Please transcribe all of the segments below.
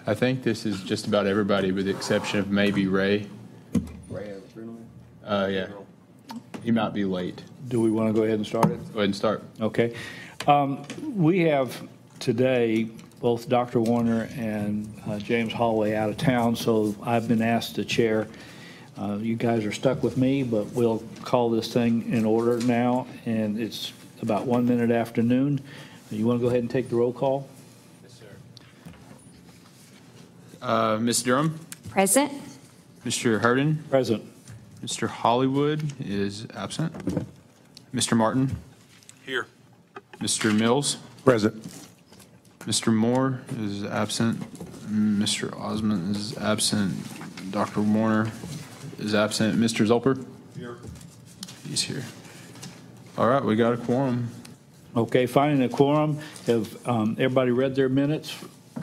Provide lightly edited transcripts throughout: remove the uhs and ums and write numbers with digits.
I think this is just about everybody with the exception of maybe Ray. Ray, Yeah. He might be late. Do we want to go ahead and start it? Go ahead and start. Okay. We have today both Dr. Warner and James Holloway out of town, so I've been asked to chair. You guys are stuck with me, but we'll call this thing in order now, and it's about 1 minute after noon. You want to go ahead and take the roll call? Yes, sir. Ms. Durham? Present. Mr. Hurden? Present. Mr. Hollywood is absent. Mr. Martin? Here. Mr. Mills? Present. Mr. Moore is absent. Mr. Osmond is absent. Dr. Warner is absent. Mr. Zolper? Here. He's here. All right, we got a quorum. Okay, finding a quorum. Have everybody read their minutes? I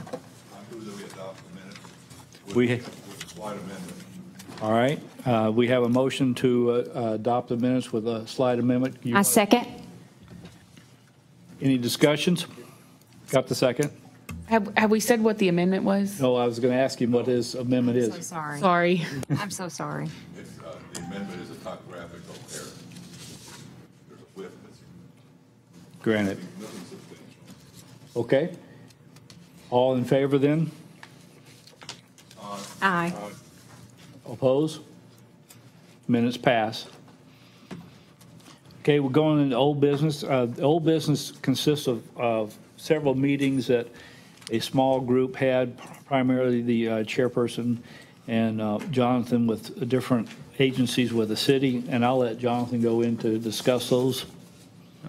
move that we adopt the minutes We- with a slight amendment. All right. We have a motion to adopt the minutes with a slight amendment. I second. Any discussions? Got the second? Have we said what the amendment was? No, I was going to ask him what his amendment So is. sorry. Sorry. I'm so sorry. It's, the amendment is a typographical error. There's a whiff missing. Granted. Nothing substantial. Okay. All in favor then? Aye. Oppose? Minutes pass. Okay, we're going into old business. The old business consists of several meetings that a small group had, primarily the chairperson and Jonathan with different agencies with the city, and I'll let Jonathan go in to discuss those.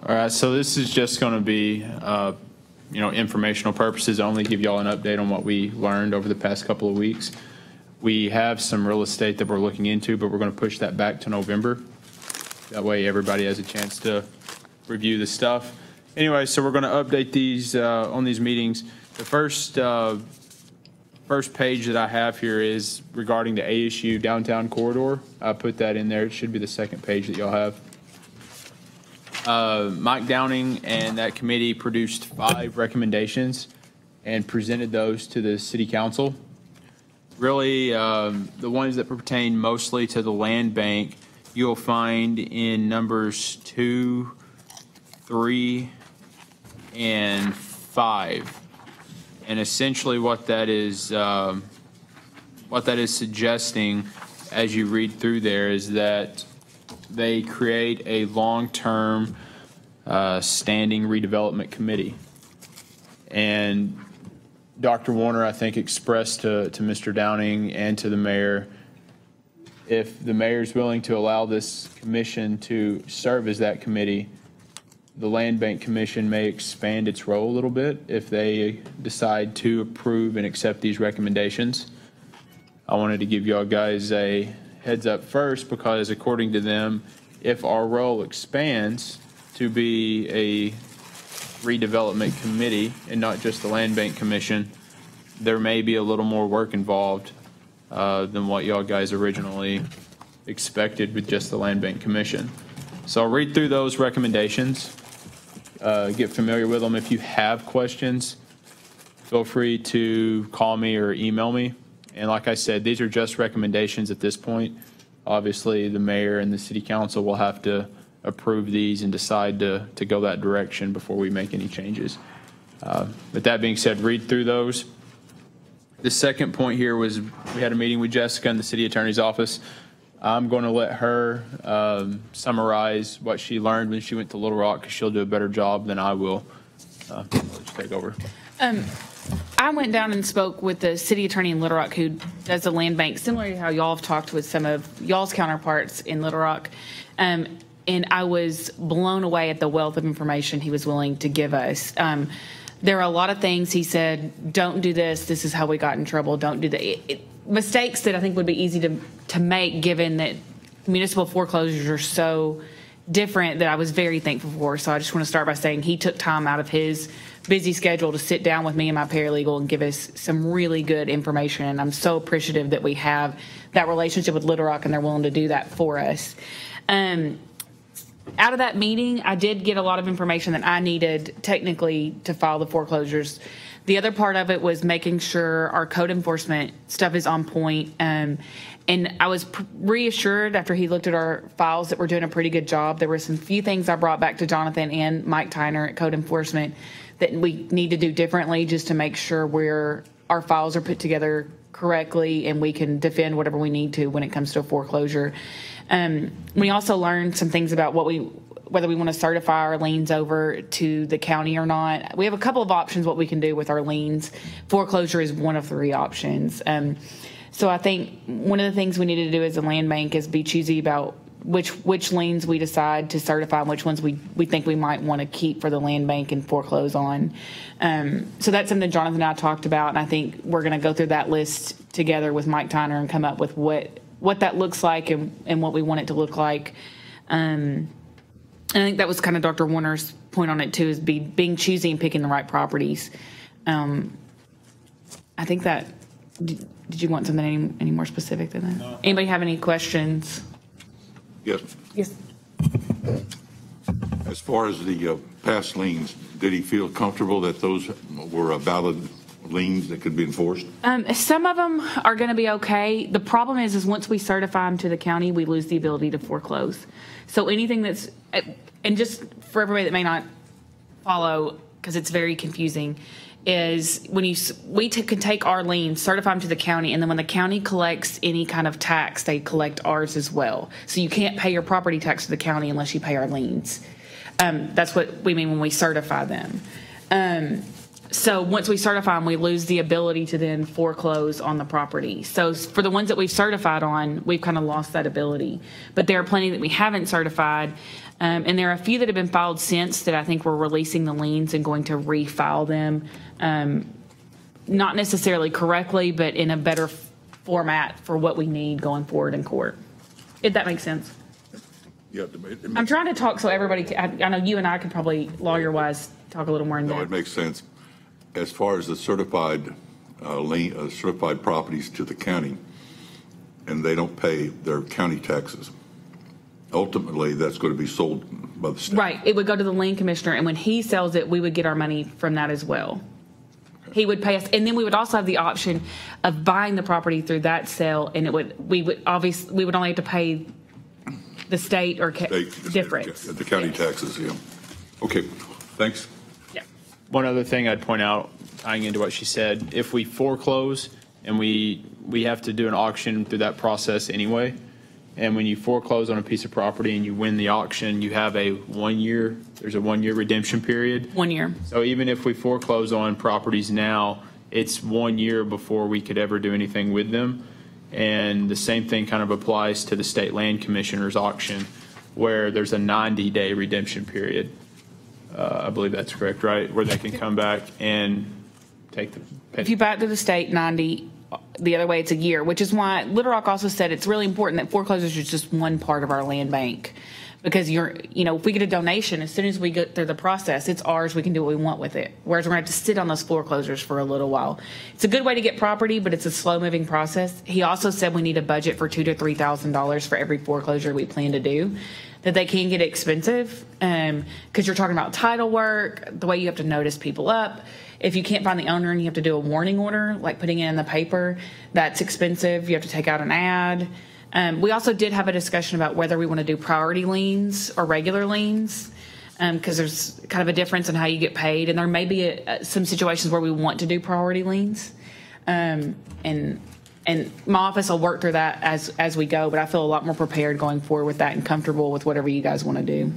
All right, so this is just going to be, informational purposes only, give y'all an update on what we learned over the past couple of weeks. We have some real estate that we're looking into, but we're going to push that back to November. That way everybody has a chance to review the stuff. Anyway, so we're going to update these on these meetings. The first page that I have here is regarding the ASU downtown corridor. I put that in there. It should be the second page that y'all have. Mike Downing and that committee produced 5 recommendations and presented those to the city council. Really, the ones that pertain mostly to the land bank, you'll find in numbers 2, 3, and 5. And essentially what that is suggesting as you read through there is that they create a long-term standing redevelopment committee. And Dr. Warner, I think, expressed to Mr. Downing and to the mayor, if the mayor is willing to allow this commission to serve as that committee, the Land Bank Commission may expand its role a little bit if they decide to approve and accept these recommendations. I wanted to give y'all guys a heads up first because according to them, if our role expands to be a redevelopment committee and not just the Land Bank Commission, there may be a little more work involved than what y'all guys originally expected with just the Land Bank Commission. So I'll read through those recommendations, get familiar with them. If you have questions, feel free to call me or email me. And like I said, these are just recommendations at this point. Obviously, the mayor and the city council will have to approve these and decide to go that direction before we make any changes. But that being said, read through those. The second point here was we had a meeting with Jessica in the city attorney's office. I'm going to let her summarize what she learned when she went to Little Rock because she'll do a better job than I will. I'll let you take over. I went down and spoke with the city attorney in Little Rock who does the land bank, similar to how y'all have talked with some of y'all's counterparts in Little Rock. And I was blown away at the wealth of information he was willing to give us. There are a lot of things he said, don't do this, this is how we got in trouble, don't do that. Mistakes that I think would be easy to make given that municipal foreclosures are so different that I was very thankful for. So I just want to start by saying he took time out of his busy schedule to sit down with me and my paralegal and give us some really good information. And I'm so appreciative that we have that relationship with Little Rock and they're willing to do that for us. Out of that meeting, I did get a lot of information that I needed technically to file the foreclosures. The other part of it was making sure our code enforcement stuff is on point. And I was reassured after he looked at our files that we're doing a pretty good job. There were some few things I brought back to Jonathan and Mike Tyner at code enforcement that we need to do differently just to make sure our files are put together correctly and we can defend whatever we need to when it comes to a foreclosure. We also learned some things about whether we want to certify our liens over to the county or not. We have a couple of options what we can do with our liens. Foreclosure is one of 3 options. So I think one of the things we need to do as a land bank is be choosy about which liens we decide to certify and which ones we think we might want to keep for the land bank and foreclose on. So that's something Jonathan and I talked about, and I think we're going to go through that list together with Mike Tyner and come up with what that looks like and what we want it to look like. And I think that was kind of Dr. Warner's point on it too, is being choosy and picking the right properties. I think that, did you want something any more specific than that? No. Anybody have any questions? Yes. Yes. As far as the past liens, did he feel comfortable that those were valid liens that could be enforced? Some of them are going to be okay. The problem is once we certify them to the county, we lose the ability to foreclose. So anything that's, and just for everybody that may not follow, because it's very confusing, is when we can take our liens, certify them to the county, and then when the county collects any kind of tax, they collect ours as well. So you can't pay your property tax to the county unless you pay our liens. That's what we mean when we certify them. So once we certify them, we lose the ability to then foreclose on the property. So for the ones that we've certified on, we've kind of lost that ability. But there are plenty that we haven't certified. And there are a few that have been filed since that I think we're releasing the liens and going to refile them. Not necessarily correctly, but in a better format for what we need going forward in court. If that makes sense. Yeah, I'm trying to talk so everybody, I know you and I could probably lawyer-wise talk a little more in depth. No, it makes sense. As far as the certified certified properties to the county, and they don't pay their county taxes, ultimately that's going to be sold by the state. Right. It would go to the lien commissioner, and when he sells it, we would get our money from that as well. Okay. He would pay us, and then we would also have the option of buying the property through that sale, and we would only have to pay the state or difference. The county taxes, yeah. Okay, thanks. Yeah. One other thing I'd point out, tying into what she said, if we foreclose and we have to do an auction through that process anyway, and when you foreclose on a piece of property and you win the auction, you have there's a 1 year redemption period. 1 year. So even if we foreclose on properties now, it's 1 year before we could ever do anything with them. And the same thing kind of applies to the state land commissioner's auction, where there's a 90-day redemption period. I believe that's correct, right? Where they can come back and take the pay. If you buy it through the state, 90. The other way, it's a year, which is why Little Rock also said it's really important that foreclosures is just one part of our land bank. Because if we get a donation, as soon as we get through the process, it's ours. We can do what we want with it. Whereas we're going to have to sit on those foreclosures for a little while. It's a good way to get property, but it's a slow-moving process. He also said we need a budget for $2,000 to $3,000 for every foreclosure we plan to do. That they can get expensive because you're talking about title work, the way you have to notice people up. If you can't find the owner and you have to do a warning order, like putting it in the paper, that's expensive. You have to take out an ad. We also did have a discussion about whether we want to do priority liens or regular liens because there's kind of a difference in how you get paid. And there may be some situations where we want to do priority liens. And my office will work through that as we go, but I feel a lot more prepared going forward with that and comfortable with whatever you guys want to do.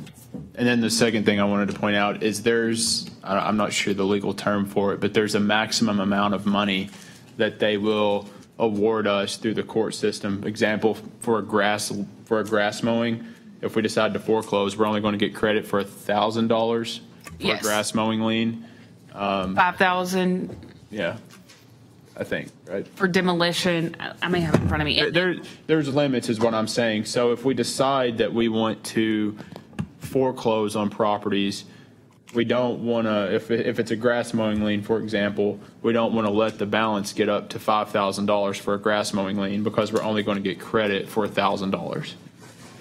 And then the second thing I wanted to point out is I'm not sure the legal term for it, but there's a maximum amount of money that they will award us through the court system. Example, for a grass mowing, if we decide to foreclose, we're only going to get credit for $1,000 for a grass mowing lien. $5,000. Yeah. I think, right? For demolition, I may have it in front of me. There's limits is what I'm saying. So if we decide that we want to foreclose on properties, we don't want to, if it's a grass mowing lien, for example, we don't want to let the balance get up to $5,000 for a grass mowing lien because we're only going to get credit for $1,000.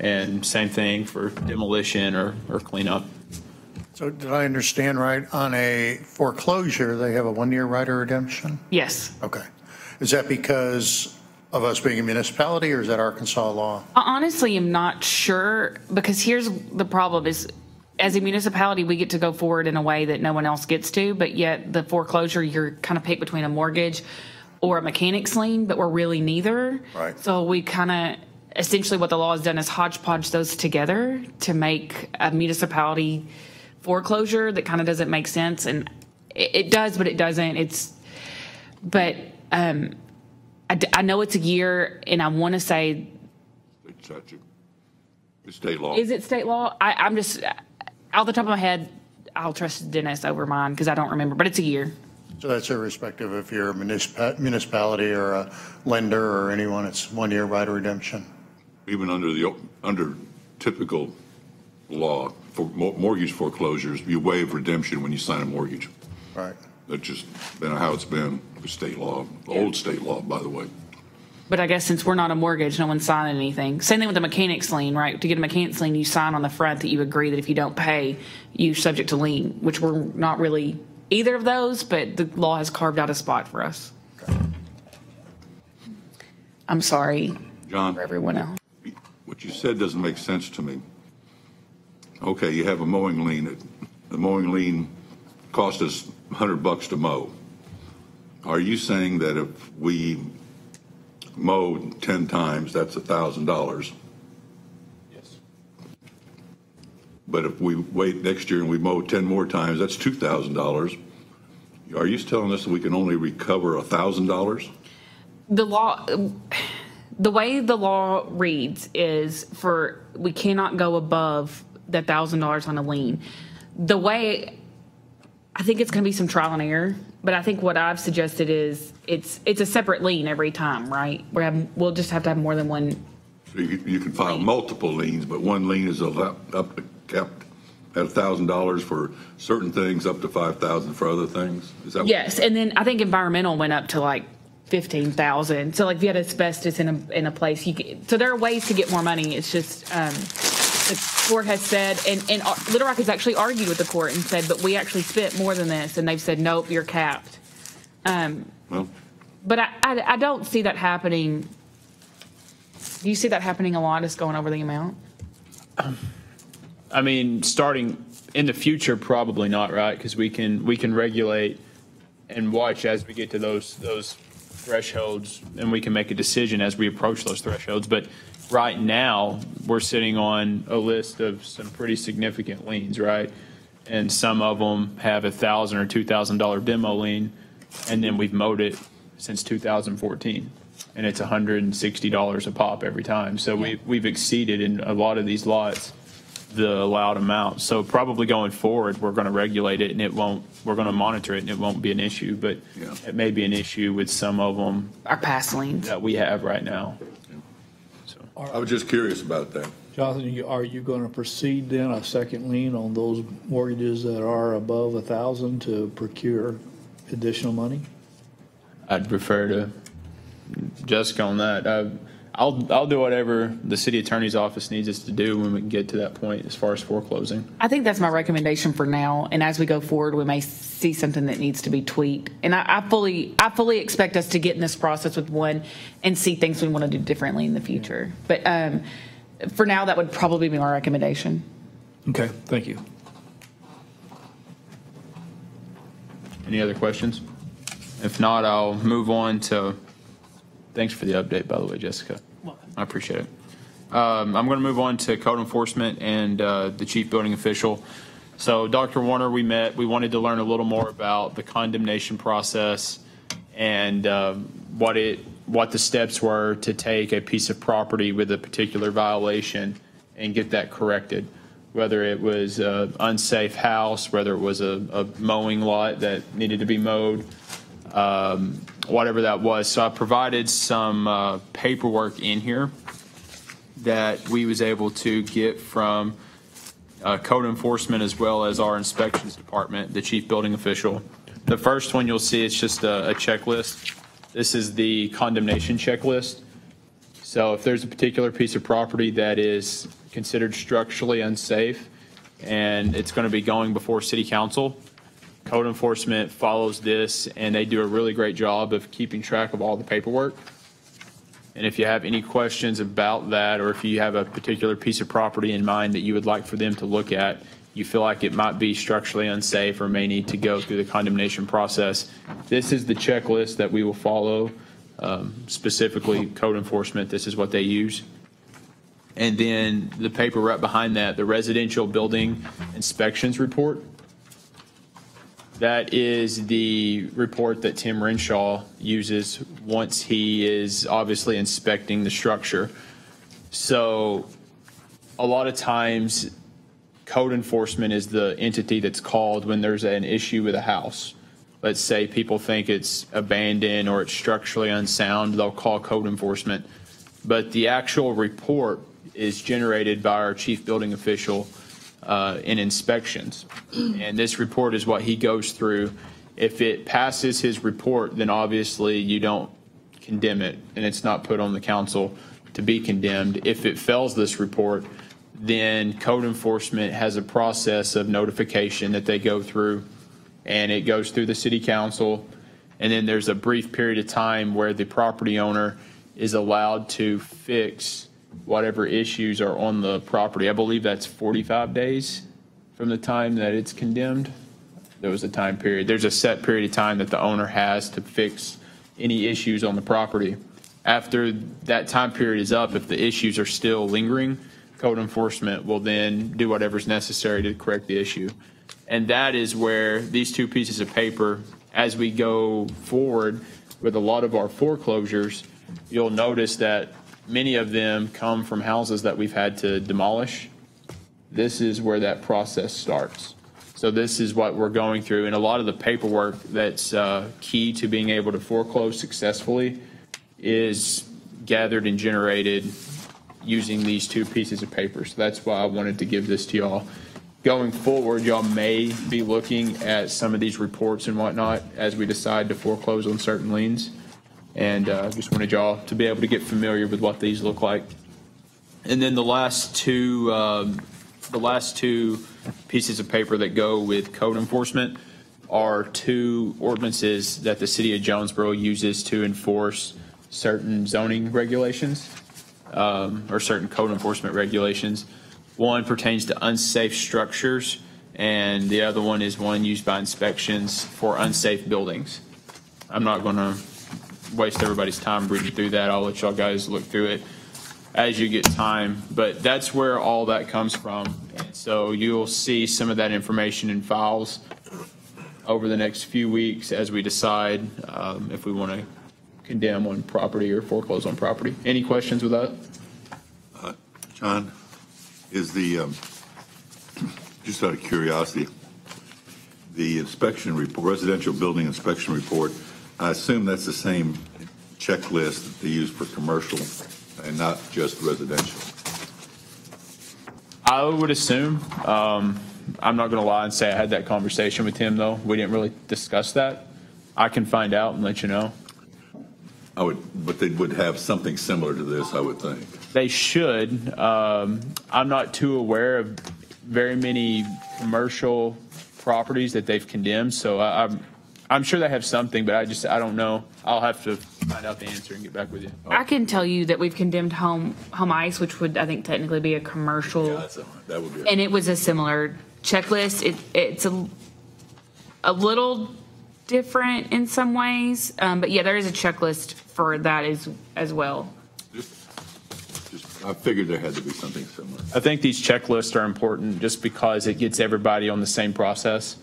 And same thing for demolition or cleanup. So did I understand right? On a foreclosure, they have a 1-year right of redemption? Yes. Okay. Is that because of us being a municipality, or is that Arkansas law? I honestly am not sure, because here's the problem is, as a municipality, we get to go forward in a way that no one else gets to, but yet the foreclosure, you're kind of picked between a mortgage or a mechanic's lien, but we're really neither. Right. So we kind of, essentially what the law has done is hodgepodge those together to make a municipality foreclosure that kind of doesn't make sense. And it does, but it doesn't. I know it's a year, and I want to say, It's state law. is it state law? I'm just, off the top of my head, I'll trust Dennis over mine because I don't remember, but it's a year. So that's irrespective if you're a municipality or a lender or anyone, it's 1-year right of redemption. Even under typical law for mortgage foreclosures, you waive redemption when you sign a mortgage. Right. That's just been how it's been with state law, old state law, by the way. But I guess since we're not a mortgage, no one's signing anything. Same thing with the mechanic's lien, right? To get a mechanic's lien, you sign on the front that you agree that if you don't pay, you're subject to lien, which we're not really either of those, but the law has carved out a spot for us. I'm sorry John, for everyone else. what you said doesn't make sense to me. Okay, you have a mowing lien. The mowing lien cost us $100 to mow. Are you saying that if we mow 10 times, that's $1,000? Yes. But if we wait next year and we mow 10 more times, that's $2,000. Are you telling us that we can only recover $1,000? The law, the way the law reads is we cannot go above the $1,000 on a lien. The way, I think it's going to be some trial and error, but I think what I've suggested is it's a separate lien every time, right? We'll just have to have more than one. So you can file multiple liens, but one lien is kept at $1,000 for certain things, up to $5,000 for other things? Is that Yes, and then I think environmental went up to like 15,000. So like if you had asbestos in a place, so there are ways to get more money. It's just the court has said, and Little Rock has actually argued with the court and said, but we actually spent more than this, and they've said, nope, you're capped. Well, But I don't see that happening. Do you see that happening a lot, is going over the amount? I mean, starting in the future, probably not, right? Because we can regulate and watch as we get to those thresholds, and we can make a decision as we approach those thresholds. But right now, we're sitting on a list of some pretty significant liens, right? And some of them have $1,000 or $2,000 demo lien, and then we've mowed it since 2014, and it's $160 a pop every time. So we've exceeded in a lot of these lots the allowed amount. So probably going forward, we're going to regulate it, and we're going to monitor it, and it won't be an issue. But Yeah. it may be an issue with some of them Our past liens. that we have right now. So I was just curious about that. Jonathan, are you going to proceed then a second lien on those mortgages that are above 1,000 to procure additional money? I'd refer to Jessica on that. I'll do whatever the city attorney's office needs us to do when we can get to that point as far as foreclosing. I think that's my recommendation for now. And as we go forward, we may see something that needs to be tweaked. And I fully expect us to get in this process with one and see things we want to do differently in the future. But for now, that would probably be my recommendation. Okay, thank you. Any other questions? If not, I'll move on to, thanks for the update, by the way, Jessica. I appreciate it. I'm going to move on to code enforcement and the chief building official. So Dr. Warner, we met, we wanted to learn a little more about the condemnation process and what the steps were to take a piece of property with a particular violation and get that corrected. Whether it was an unsafe house, whether it was a mowing lot that needed to be mowed, whatever that was. So I provided some paperwork in here that we was able to get from code enforcement as well as our inspections department, the chief building official. The first one you'll see, it's just a checklist. This is the condemnation checklist. So if there's a particular piece of property that is considered structurally unsafe, and it's going to be going before City Council. Code enforcement follows this, and they do a really great job of keeping track of all the paperwork. And if you have any questions about that, or if you have a particular piece of property in mind that you would like for them to look at, you feel like it might be structurally unsafe or may need to go through the condemnation process, this is the checklist that we will follow. Specifically, code enforcement, this is what they use. And then the paper right behind that, the residential building inspections report. That is the report that Tim Renshaw uses once he is obviously inspecting the structure. So a lot of times code enforcement is the entity that's called when there's an issue with a house. Let's say people think it's abandoned or it's structurally unsound, they'll call code enforcement. But the actual report is generated by our chief building official in inspections. And this report is what he goes through. If it passes his report, then obviously you don't condemn it and it's not put on the council to be condemned. If it fails this report, then code enforcement has a process of notification that they go through, and it goes through the city council. And then there's a brief period of time where the property owner is allowed to fix whatever issues are on the property. I believe that's 45 days from the time that it's condemned. There was a time period. There's a set period of time that the owner has to fix any issues on the property. After that time period is up, if the issues are still lingering, code enforcement will then do whatever's necessary to correct the issue. And that is where these two pieces of paper, as we go forward with a lot of our foreclosures, you'll notice that many of them come from houses that we've had to demolish. This is where that process starts. So this is what we're going through. And a lot of the paperwork that's key to being able to foreclose successfully is gathered and generated using these two pieces of paper. So that's why I wanted to give this to y'all. Going forward, y'all may be looking at some of these reports and whatnot as we decide to foreclose on certain liens. And just wanted y'all to be able to get familiar with what these look like. And then the last two pieces of paper that go with code enforcement are two ordinances that the city of Jonesboro uses to enforce certain zoning regulations or certain code enforcement regulations. One pertains to unsafe structures, and the other one is one used by inspections for unsafe buildings. I'm not going to waste everybody's time reading through that. I'll let y'all guys look through it as you get time, but that's where all that comes from. And so you'll see some of that information in files over the next few weeks as we decide if we want to condemn on property or foreclose on property. Any questions with that? John, is the, just out of curiosity, the inspection report, residential building inspection report, I assume that's the same checklist that they use for commercial and not just residential? I would assume. I'm not going to lie and say I had that conversation with him, though. We didn't really discuss that. I can find out and let you know. But they would have something similar to this, I would think. They should. I'm not too aware of very many commercial properties that they've condemned, so I'm sure they have something, but I don't know. I'll have to find out the answer and get back with you. I can tell you that we've condemned home ice, which would I think technically be a commercial, Yeah, that would be. and it was a similar checklist. It's a little different in some ways, but yeah, there is a checklist for that as well. I figured there had to be something similar. I think these checklists are important just because it gets everybody on the same process,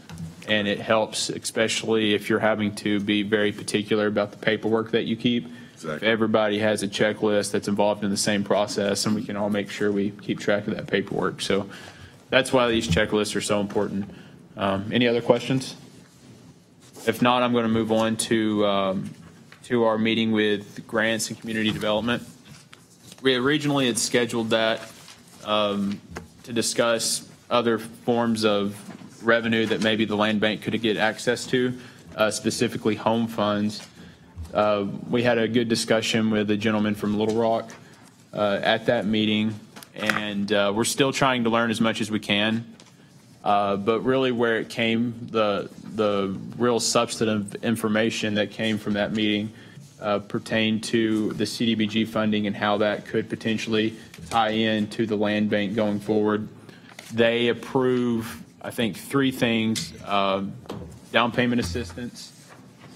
and it helps, especially if you're having to be very particular about the paperwork that you keep. Exactly. If everybody has a checklist that's involved in the same process, and we can all make sure we keep track of that paperwork. So that's why these checklists are so important. Any other questions? If not, I'm going to move on to our meeting with grants and community development. We originally had scheduled that to discuss other forms of revenue that maybe the land bank could get access to, specifically home funds. We had a good discussion with a gentleman from Little Rock at that meeting, and we're still trying to learn as much as we can. But really where it came, the real substantive information that came from that meeting pertained to the CDBG funding and how that could potentially tie in to the land bank going forward. They approve, I think, 3 things: down payment assistance,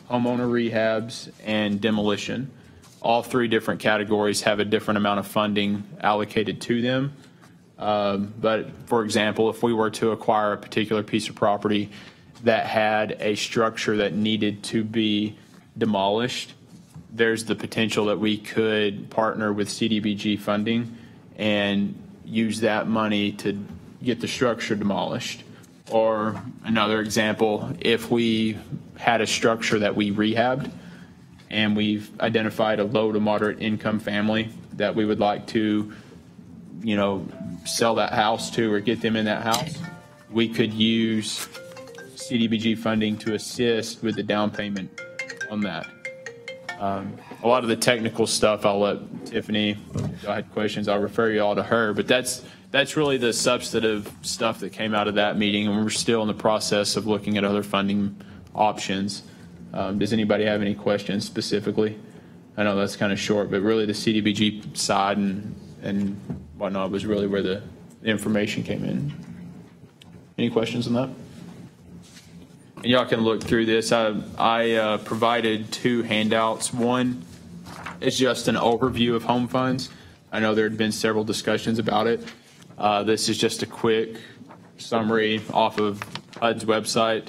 homeowner rehabs, and demolition. All 3 different categories have a different amount of funding allocated to them. But for example, if we were to acquire a particular piece of property that had a structure that needed to be demolished, there's the potential that we could partner with CDBG funding and use that money to get the structure demolished. Or another example, if we had a structure that we rehabbed and we've identified a low to moderate income family that we would like to, sell that house to or get them in that house, we could use CDBG funding to assist with the down payment on that. A lot of the technical stuff, I'll let Tiffany, if y'all had questions, I'll refer you all to her, but that's really the substantive stuff that came out of that meeting, and we're still in the process of looking at other funding options. Does anybody have any questions specifically? I know that's kind of short, but really the CDBG side and whatnot was really where the information came in. Any questions on that? And y'all can look through this. I provided 2 handouts. One is just an overview of home funds. I know there had been several discussions about it. This is just a quick summary off of HUD's website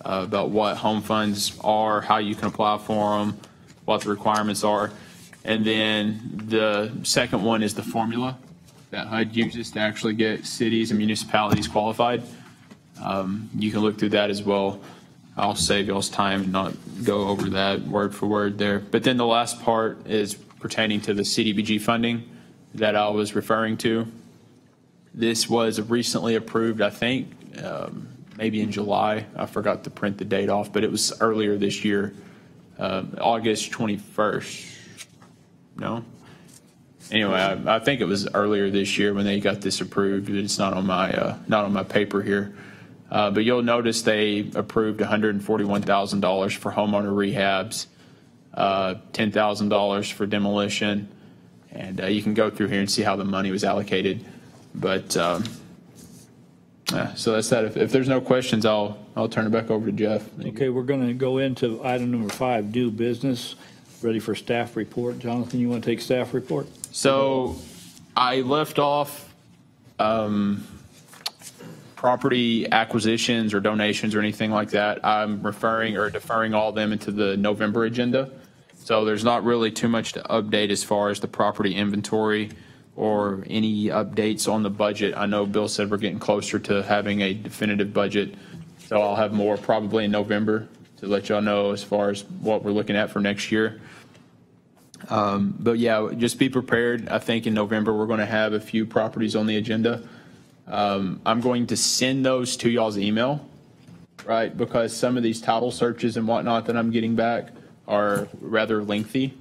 about what home funds are, how you can apply for them, what the requirements are. And then the second one is the formula that HUD uses to actually get cities and municipalities qualified. You can look through that as well. I'll save y'all's time and not go over that word for word there. But then the last part is pertaining to the CDBG funding that I was referring to. This was recently approved, I think, maybe in July. I forgot to print the date off, but it was earlier this year, August 21st. No? Anyway, I think it was earlier this year when they got this approved. It's not on my paper here. But you'll notice they approved $141,000 for homeowner rehabs, $10,000 for demolition, and you can go through here and see how the money was allocated. But so that's that. If there's no questions, I'll turn it back over to Jeff. Okay, we're going to go into item number 5, new business. Ready for staff report. Jonathan, you want to take staff report? So I left off property acquisitions or donations or anything like that. I'm referring or deferring all of them into the November agenda. So there's not really too much to update as far as the property inventory or any updates on the budget. I know Bill said we're getting closer to having a definitive budget, so I'll have more probably in November to let y'all know as far as what we're looking at for next year. But yeah, just be prepared. I think in November we're going to have a few properties on the agenda. I'm going to send those to y'all's email, right? Because some of these title searches and whatnot that I'm getting back are rather lengthy.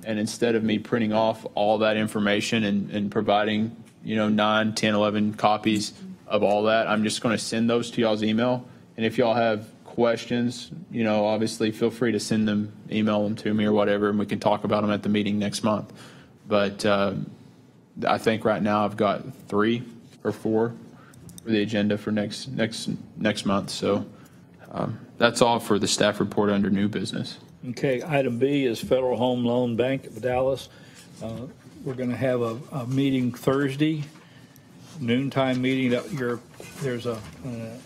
And instead of me printing off all that information and providing, 9, 10, 11 copies of all that, I'm just going to send those to y'all's email. And if y'all have questions, obviously feel free to email them to me or whatever, and we can talk about them at the meeting next month. But I think right now I've got 3 or 4 for the agenda for next month. So that's all for the staff report under new business. Okay, item B is Federal Home Loan Bank of Dallas. We're going to have a meeting Thursday, noontime meeting. There's an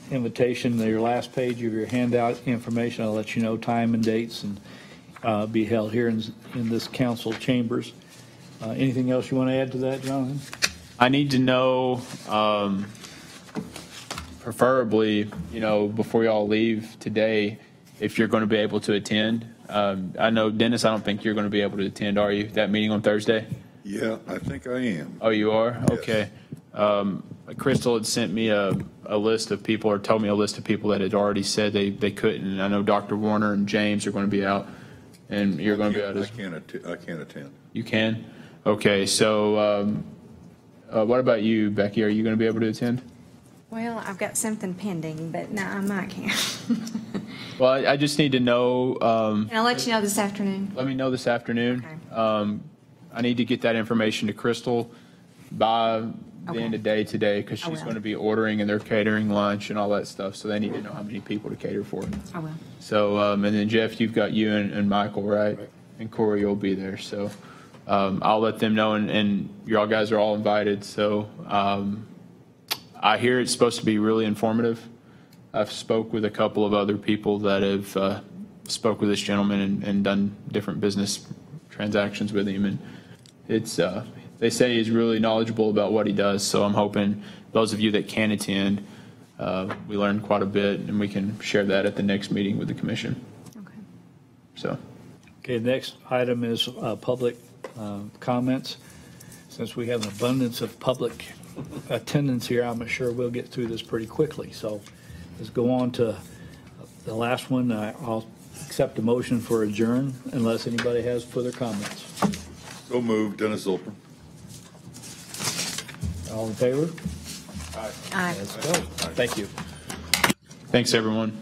invitation on your last page of your handout information. I'll let you know time and dates, and be held here in this council chambers. Anything else you want to add to that, Jonathan? I need to know, preferably, before y'all leave today, if you're going to be able to attend. I know, Dennis, I don't think you're going to be able to attend, are you, that meeting on Thursday? Yeah, I think I am. Oh, you are? Yes. Okay. Crystal had sent me a list of people, or told me a list of people that had already said they couldn't. And I know Dr. Warner and James are going to be out, and you're going to be out as well. I can't attend. You can? Okay, so what about you, Becky? Are you going to be able to attend? Well, I've got something pending, but no, I might can't. Well, I just need to know, And I'll let you know this afternoon. let me know this afternoon. Okay. I need to get that information to Crystal by the Okay. end of day today, because I she's will. going to be ordering and they're catering lunch and all that stuff, so they need to know how many people to cater for. I will. So, and then Jeff, you've got you and Michael, right? And Corey will be there, so I'll let them know, and you all guys are all invited, so I hear it's supposed to be really informative. I've spoke with a couple of other people that have spoke with this gentleman and done different business transactions with him, and it's they say he's really knowledgeable about what he does. So I'm hoping those of you that can attend, we learn quite a bit, and we can share that at the next meeting with the commission. Okay. So, Okay, next item is public comments. Since we have an abundance of public attendance here, I'm sure we'll get through this pretty quickly. So let's go on to the last one. I'll accept a motion for adjourn unless anybody has further comments. So moved, Dennis Zolper. All in favor? Aye. Let's go. Thank you. thanks, everyone.